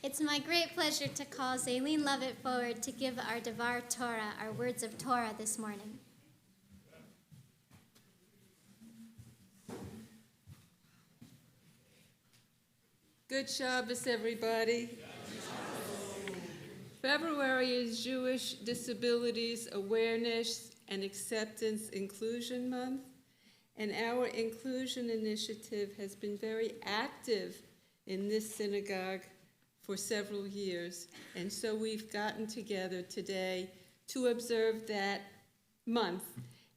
It's my great pleasure to call Zelene Lovitt forward to give our Devar Torah, our words of Torah this morning. Good Shabbos, everybody. February is Jewish Disabilities Awareness and Acceptance Inclusion Month, and our inclusion initiative has been very active in this synagogue for several years, and so we've gotten together today to observe that month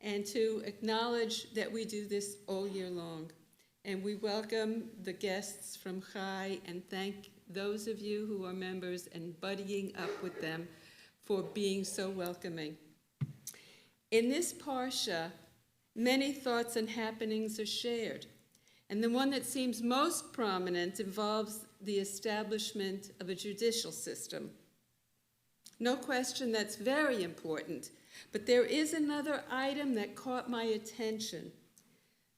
and to acknowledge that we do this all year long. And we welcome the guests from Chai and thank those of you who are members and buddying up with them for being so welcoming. In this Parsha, many thoughts and happenings are shared, and the one that seems most prominent involves the establishment of a judicial system. No question that's very important, but there is another item that caught my attention: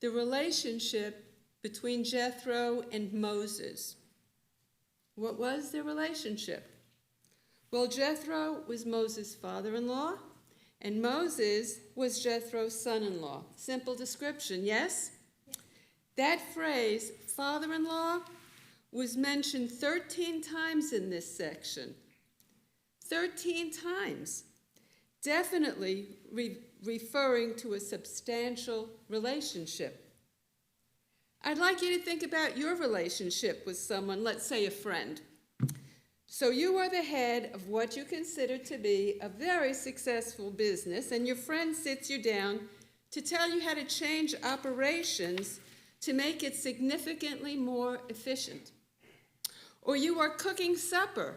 the relationship between Jethro and Moses. What was their relationship? Well, Jethro was Moses' father-in-law, and Moses was Jethro's son-in-law. Simple description, yes? That phrase, father-in-law, was mentioned 13 times in this section. 13 times. Definitely referring to a substantial relationship. I'd like you to think about your relationship with someone, let's say a friend. So you are the head of what you consider to be a very successful business, and your friend sits you down to tell you how to change operations to make it significantly more efficient. Or you are cooking supper,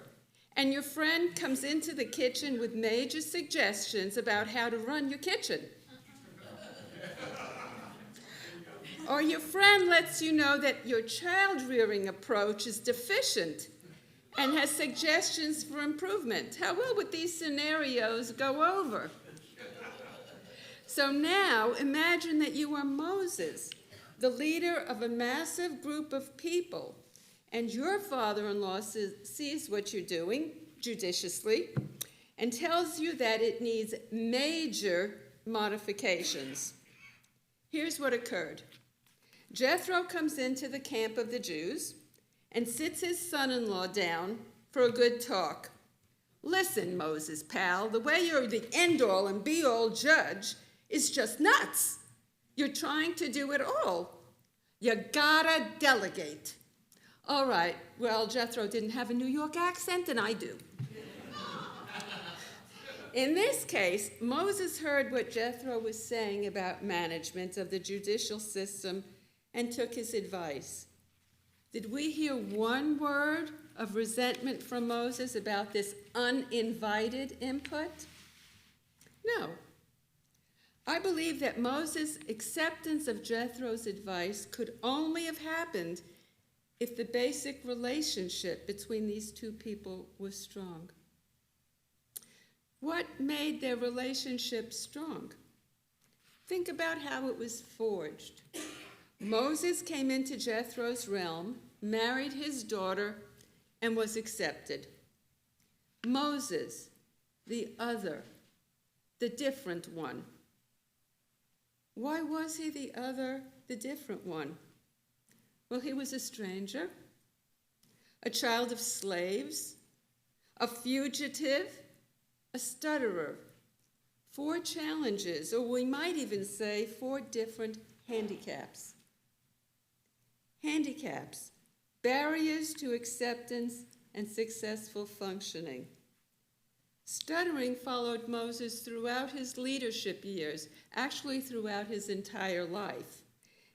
and your friend comes into the kitchen with major suggestions about how to run your kitchen. Or your friend lets you know that your child-rearing approach is deficient and has suggestions for improvement. How well would these scenarios go over? So now imagine that you are Moses, the leader of a massive group of people, and your father-in-law sees what you're doing judiciously and tells you that it needs major modifications. Here's what occurred. Jethro comes into the camp of the Jews and sits his son-in-law down for a good talk. Listen, Moses, pal, the way you're the end-all and be-all judge is just nuts. You're trying to do it all. You gotta delegate. All right, well, Jethro didn't have a New York accent, and I do. In this case, Moses heard what Jethro was saying about management of the judicial system and took his advice. Did we hear one word of resentment from Moses about this uninvited input? No. I believe that Moses' acceptance of Jethro's advice could only have happened if the basic relationship between these two people was strong. What made their relationship strong? Think about how it was forged. Moses came into Jethro's realm, married his daughter, and was accepted. Moses, the other, the different one. Why was he the other, the different one? Well, he was a stranger, a child of slaves, a fugitive, a stutterer. 4 challenges, or we might even say 4 different handicaps. Handicaps, barriers to acceptance and successful functioning. Stuttering followed Moses throughout his leadership years, actually throughout his entire life.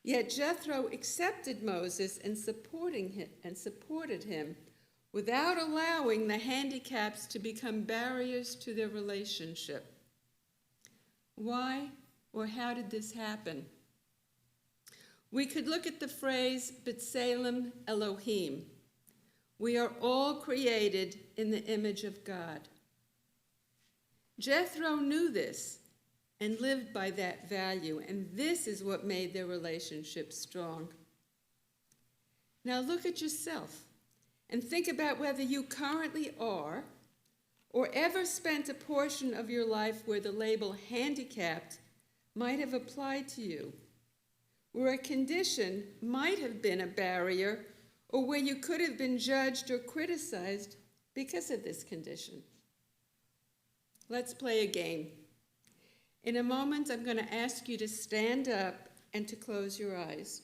Yet Jethro accepted Moses and supported him without allowing the handicaps to become barriers to their relationship. Why or how did this happen? We could look at the phrase, B'Tselem Elohim. We are all created in the image of God. Jethro knew this and lived by that value, and this is what made their relationship strong. Now look at yourself and think about whether you currently are or ever spent a portion of your life where the label handicapped might have applied to you, where a condition might have been a barrier, or where you could have been judged or criticized because of this condition. Let's play a game. In a moment, I'm going to ask you to stand up and to close your eyes.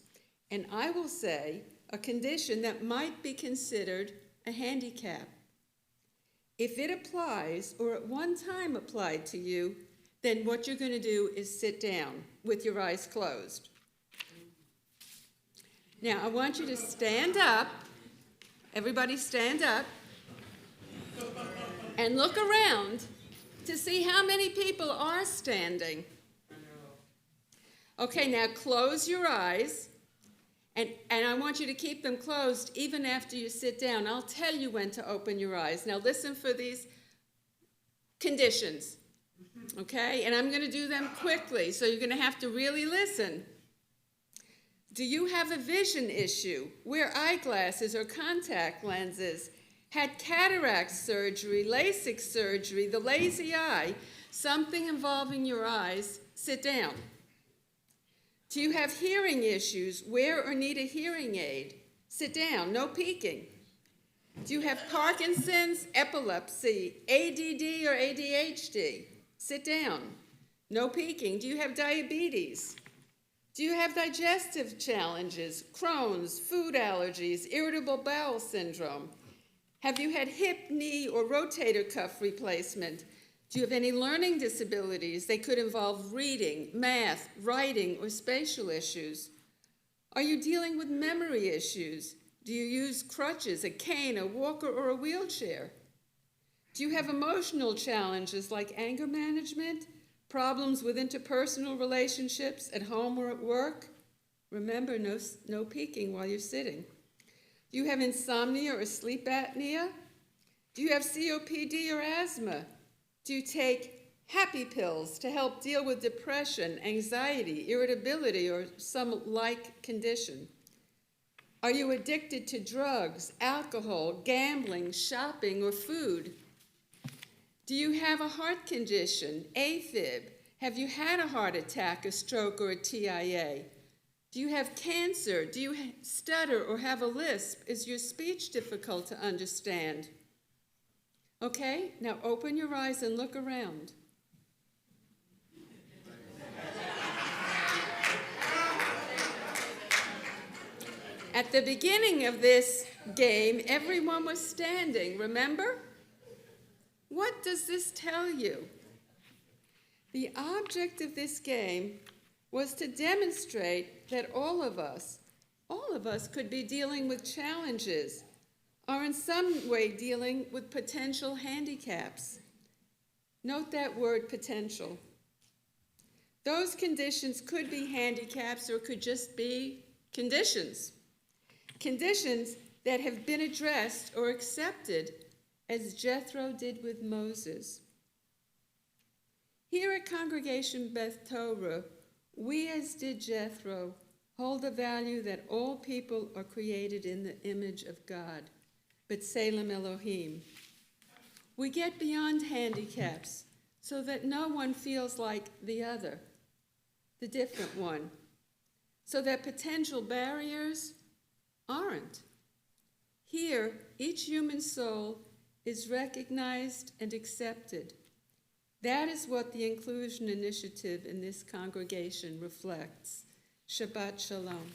And I will say a condition that might be considered a handicap. If it applies, or at one time applied to you, then what you're going to do is sit down with your eyes closed. Now, I want you to stand up. Everybody stand up. And look around to see how many people are standing. Okay, now close your eyes. And I want you to keep them closed even after you sit down. I'll tell you when to open your eyes. Now listen for these conditions. Okay? And I'm going to do them quickly, so you're going to have to really listen. Do you have a vision issue? Wear eyeglasses or contact lenses? Had cataract surgery, LASIK surgery, the lazy eye, something involving your eyes? Sit down. Do you have hearing issues? Wear or need a hearing aid? Sit down, no peeking. Do you have Parkinson's, epilepsy, ADD or ADHD? Sit down, no peeking. Do you have diabetes? Do you have digestive challenges, Crohn's, food allergies, irritable bowel syndrome? Have you had hip, knee, or rotator cuff replacement? Do you have any learning disabilities? They could involve reading, math, writing, or spatial issues. Are you dealing with memory issues? Do you use crutches, a cane, a walker, or a wheelchair? Do you have emotional challenges like anger management, problems with interpersonal relationships at home or at work? Remember, no peeking while you're sitting. Do you have insomnia or sleep apnea? Do you have COPD or asthma? Do you take happy pills to help deal with depression, anxiety, irritability, or some like condition? Are you addicted to drugs, alcohol, gambling, shopping, or food? Do you have a heart condition, AFib? Have you had a heart attack, a stroke, or a TIA? Do you have cancer? Do you stutter or have a lisp? Is your speech difficult to understand? Okay, now open your eyes and look around. At the beginning of this game, everyone was standing, remember? What does this tell you? The object of this game was to demonstrate that all of us could be dealing with challenges, or in some way dealing with potential handicaps. Note that word, potential. Those conditions could be handicaps or could just be conditions. Conditions that have been addressed or accepted, as Yitro did with Moses. Here at Congregation Beth Torah, we, as did Yitro, hold the value that all people are created in the image of God. But B'Tselem Elohim. We get beyond handicaps so that no one feels like the other, the different one, so that potential barriers aren't. Here, each human soul is recognized and accepted. That is what the Inclusion Initiative in this congregation reflects. Shabbat Shalom.